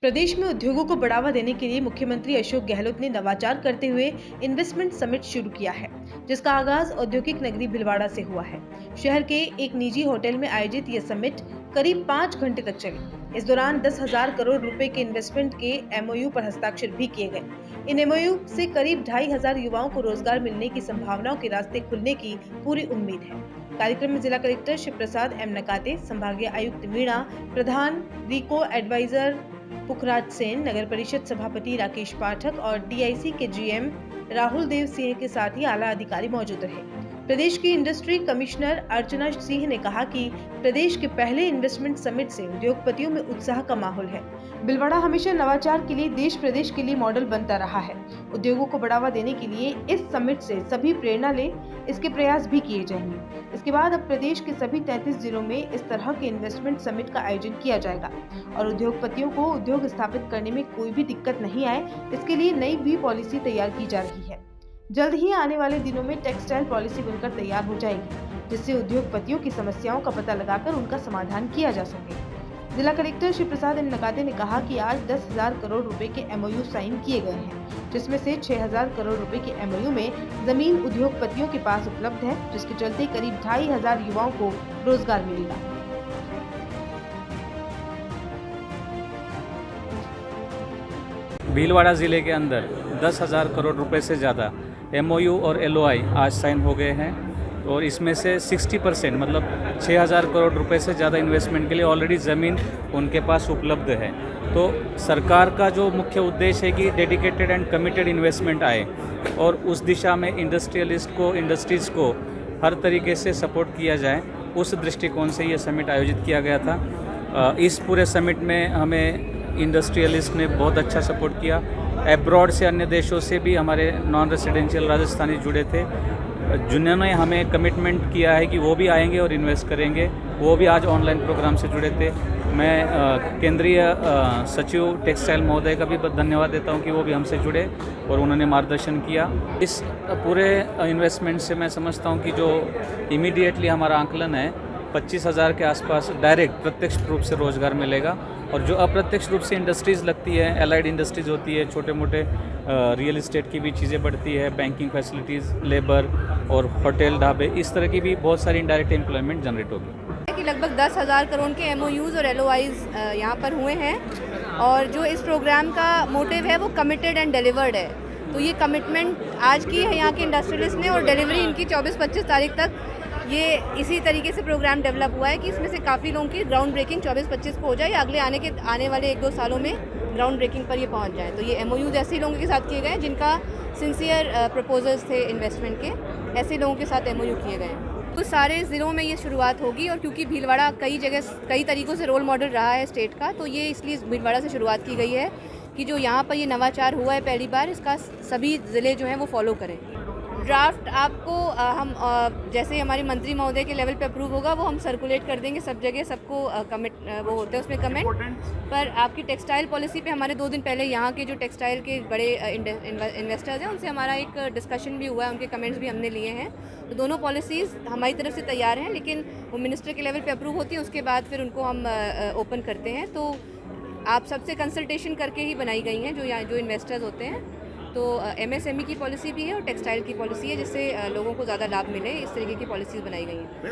प्रदेश में उद्योगों को बढ़ावा देने के लिए मुख्यमंत्री अशोक गहलोत ने नवाचार करते हुए इन्वेस्टमेंट समिट शुरू किया है, जिसका आगाज औद्योगिक नगरी भीलवाड़ा से हुआ है। शहर के एक निजी होटल में आयोजित यह समिट करीब 5 घंटे तक चली। इस दौरान 10,000 करोड़ रुपए के इन्वेस्टमेंट के एमओयू पर हस्ताक्षर भी किए गए। इन एमओयू से करीब 2,500 युवाओं को रोजगार मिलने की संभावनाओं के रास्ते खुलने की पूरी उम्मीद है। कार्यक्रम में जिला कलेक्टर शिव प्रसाद एम नकाते, संभागीय आयुक्त मीणा, प्रधान रिको एडवाइजर पुखराज सेन, नगर परिषद सभापति राकेश पाठक और डीआईसी के जीएम राहुल देव सिंह के साथ ही आला अधिकारी मौजूद रहे। प्रदेश की इंडस्ट्री कमिश्नर अर्चना सिंह ने कहा कि प्रदेश के पहले इन्वेस्टमेंट समिट से उद्योगपतियों में उत्साह का माहौल है। भीलवाड़ा हमेशा नवाचार के लिए देश प्रदेश के लिए मॉडल बनता रहा है। उद्योगों को बढ़ावा देने के लिए इस समिट से सभी प्रेरणा ले, इसके प्रयास भी किए जाएंगे। इसके बाद अब प्रदेश के सभी 33 जिलों में इस तरह के इन्वेस्टमेंट समिट का आयोजन किया जाएगा और उद्योगपतियों को उद्योग स्थापित करने में कोई भी दिक्कत नहीं आए, इसके लिए नई भी पॉलिसी तैयार की जा रही है। जल्द ही आने वाले दिनों में टेक्सटाइल पॉलिसी बनकर तैयार हो जाएगी, जिससे उद्योगपतियों की समस्याओं का पता लगाकर उनका समाधान किया जा सके। जिला कलेक्टर शिव प्रसाद एम नकाते ने कहा कि आज 10,000 करोड़ रुपए के एमओयू साइन किए गए हैं, जिसमें से 6,000 करोड़ रुपए के एमओयू में जमीन उद्योगपतियों के पास उपलब्ध है, जिसके चलते करीब 2,500 युवाओं को रोजगार मिलेगा। भीलवाड़ा ज़िले के अंदर 10,000 करोड़ रुपए से ज़्यादा एमओयू और एलओआई आज साइन हो गए हैं और इसमें से 60% मतलब 6,000 करोड़ रुपए से ज़्यादा इन्वेस्टमेंट के लिए ऑलरेडी ज़मीन उनके पास उपलब्ध है। तो सरकार का जो मुख्य उद्देश्य है कि डेडिकेटेड एंड कमिटेड इन्वेस्टमेंट आए और उस दिशा में इंडस्ट्रियलिस्ट को, इंडस्ट्रीज़ को हर तरीके से सपोर्ट किया जाए, उस दृष्टिकोण से ये समिट आयोजित किया गया था। इस पूरे समिट में हमें इंडस्ट्रियलिस्ट ने बहुत अच्छा सपोर्ट किया। एब्रॉड से, अन्य देशों से भी हमारे नॉन रेसिडेंशियल राजस्थानी जुड़े थे, जिन्होंने हमें कमिटमेंट किया है कि वो भी आएंगे और इन्वेस्ट करेंगे। वो भी आज ऑनलाइन प्रोग्राम से जुड़े थे। मैं केंद्रीय सचिव टेक्सटाइल महोदय का भी धन्यवाद देता हूं कि वो भी हमसे जुड़े और उन्होंने मार्गदर्शन किया। इस पूरे इन्वेस्टमेंट से मैं समझता हूं कि जो इमीडिएटली हमारा आंकलन है 25,000 के आसपास डायरेक्ट प्रत्यक्ष रूप से रोज़गार मिलेगा और जो अप्रत्यक्ष रूप से इंडस्ट्रीज़ लगती है, एलाइड इंडस्ट्रीज़ होती है, छोटे मोटे रियल इस्टेट की भी चीज़ें बढ़ती है, बैंकिंग फैसिलिटीज़, लेबर और होटल, ढाबे, इस तरह की भी बहुत सारी इनडायरेक्ट एम्प्लॉयमेंट जनरेट होगी। कि लगभग 10,000 करोड़ के एमओयूज़ और एलओआईज़ यहाँ पर हुए हैं और जो इस प्रोग्राम का मोटिव है वो कमिटेड एंड डिलीवर्ड है। तो ये कमिटमेंट आज की है यहाँ के इंडस्ट्रियलिस्ट ने और डिलीवरी इनकी 24-25 तारीख तक ये इसी तरीके से प्रोग्राम डेवलप हुआ है कि इसमें से काफ़ी लोगों की ग्राउंड ब्रेकिंग 24-25 को हो जाए या अगले आने वाले 1-2 सालों में ग्राउंड ब्रेकिंग पर ये पहुंच जाए। तो ये एमओयूज़ ऐसे लोगों के साथ किए गए हैं जिनका सिंसियर प्रपोजल्स थे इन्वेस्टमेंट के, ऐसे लोगों के साथ एमओयू किए गए हैं। तो सारे ज़िलों में ये शुरुआत होगी और क्योंकि भीलवाड़ा कई तरीक़ों से रोल मॉडल रहा है स्टेट का, तो ये इसलिए भीलवाड़ा से शुरुआत की गई है कि जो यहाँ पर ये नवाचार हुआ है पहली बार, इसका सभी ज़िले जो हैं वो फॉलो करें। ड्राफ्ट आपको हम जैसे हमारे मंत्री महोदय के लेवल पे अप्रूव होगा वो हम सर्कुलेट कर देंगे सब जगह, सबको कमिट वो होते हैं उसमें कमेंट। पर आपकी टेक्सटाइल पॉलिसी पे हमारे 2 दिन पहले यहाँ के जो टेक्सटाइल के बड़े इन्वेस्टर्स हैं उनसे हमारा एक डिस्कशन भी हुआ है, उनके कमेंट्स भी हमने लिए हैं। तो दोनों पॉलिसीज़ हमारी तरफ से तैयार हैं, लेकिन वो मिनिस्टर के लेवल पर अप्रूव होती हैं, उसके बाद फिर उनको हम ओपन करते हैं। तो आप सबसे कंसल्टेशन करके ही बनाई गई हैं जो इन्वेस्टर्स होते हैं। तो एमएसएमई की पॉलिसी भी है और टेक्सटाइल की पॉलिसी है, जिससे लोगों को ज़्यादा लाभ मिले, इस तरीके की पॉलिसीज़ बनाई गई हैं।